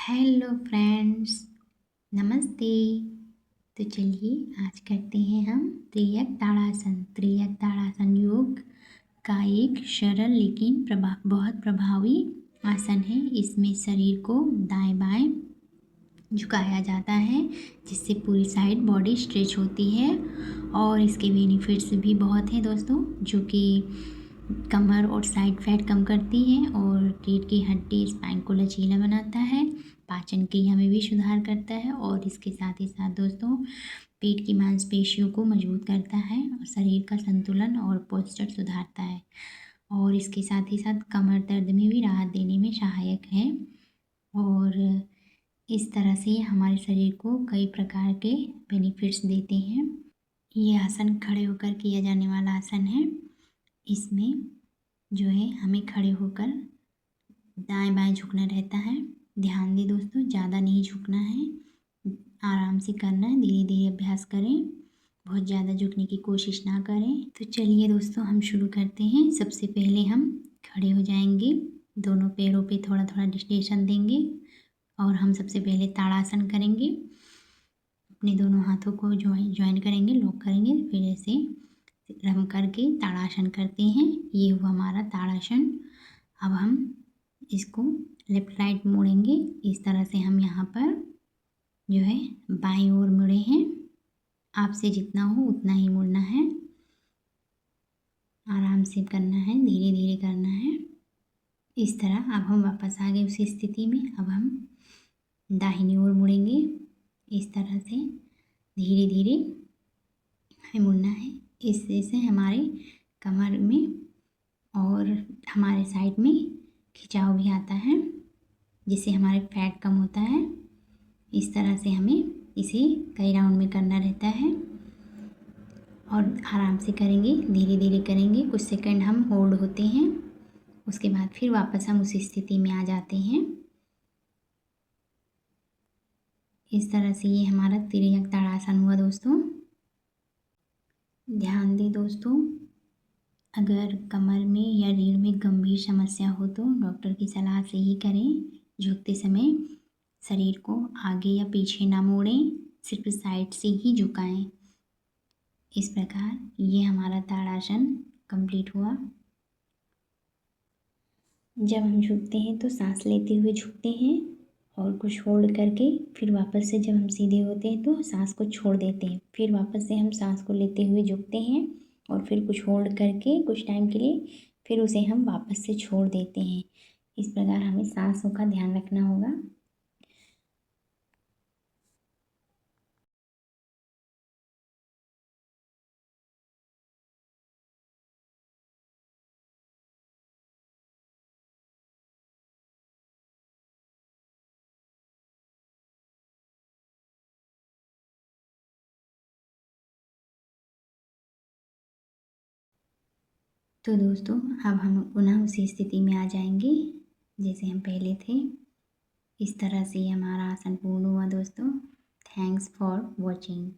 Hello friends, नमस्ते। तो चलिए आज करते हैं हम त्रियक ताड़ासन। त्रियक ताड़ासन योग का एक सरल लेकिन बहुत प्रभावी आसन है। इसमें शरीर को दाएं बाएं झुकाया जाता है जिससे पूरी साइड बॉडी स्ट्रेच होती है और इसके बेनिफिट्स भी बहुत हैं दोस्तों, जो कि कमर और साइड फैट कम करती है और रीढ़ की हड्डी स्पाइन को लचीला बनाता है, पाचन क्रिया में भी सुधार करता है और इसके साथ ही साथ दोस्तों पेट की मांसपेशियों को मजबूत करता है और शरीर का संतुलन और पोस्चर सुधारता है और इसके साथ ही साथ कमर दर्द में भी राहत देने में सहायक है। और इस तरह से ये हमारे शरीर को कई प्रकार के बेनिफिट्स देते हैं। ये आसन खड़े होकर किया जाने वाला आसन है। इसमें जो है हमें खड़े होकर दाएं बाएं झुकना रहता है। ध्यान दें दोस्तों, ज़्यादा नहीं झुकना है, आराम से करना है, धीरे धीरे अभ्यास करें, बहुत ज़्यादा झुकने की कोशिश ना करें। तो चलिए दोस्तों हम शुरू करते हैं। सबसे पहले हम खड़े हो जाएंगे, दोनों पैरों पे थोड़ा थोड़ा डिस्टेंस देंगे और हम सबसे पहले ताड़ासन करेंगे। अपने दोनों हाथों को ज्वाइन करेंगे, लॉक करेंगे, फिर ऐसे रम करके ताड़ासन करते हैं। ये हुआ हमारा ताड़ासन। अब हम इसको लेफ्ट राइट मोड़ेंगे। इस तरह से हम यहाँ पर जो है बाईं ओर मुड़े हैं। आपसे जितना हो उतना ही मुड़ना है, आराम से करना है, धीरे धीरे करना है। इस तरह अब हम वापस आ गए उसी स्थिति में। अब हम दाहिनी ओर मुड़ेंगे। इस तरह से धीरे धीरे हमें मुड़ना है। इससे से हमारे कमर में और हमारे साइड में खिंचाव भी आता है, जिससे हमारे फैट कम होता है। इस तरह से हमें इसे कई राउंड में करना रहता है और आराम से करेंगे, धीरे धीरे करेंगे। कुछ सेकंड हम होल्ड होते हैं, उसके बाद फिर वापस हम उसी स्थिति में आ जाते हैं। इस तरह से ये हमारा तिर्यक ताड़ासन हुआ दोस्तों। ध्यान दें दोस्तों, अगर कमर में या रीढ़ में गंभीर समस्या हो तो डॉक्टर की सलाह से ही करें। झुकते समय शरीर को आगे या पीछे ना मोड़ें, सिर्फ साइड से ही झुकाएं। इस प्रकार ये हमारा ताड़ासन कंप्लीट हुआ। जब हम झुकते हैं तो सांस लेते हुए झुकते हैं और कुछ होल्ड करके फिर वापस से जब हम सीधे होते हैं तो सांस को छोड़ देते हैं। फिर वापस से हम सांस को लेते हुए झुकते हैं और फिर कुछ होल्ड करके कुछ टाइम के लिए फिर उसे हम वापस से छोड़ देते हैं। इस प्रकार हमें सांसों का ध्यान रखना होगा। तो दोस्तों अब हम पुनः उसी स्थिति में आ जाएंगे जैसे हम पहले थे। इस तरह से हमारा आसन पूर्ण हुआ दोस्तों। Thanks for watching.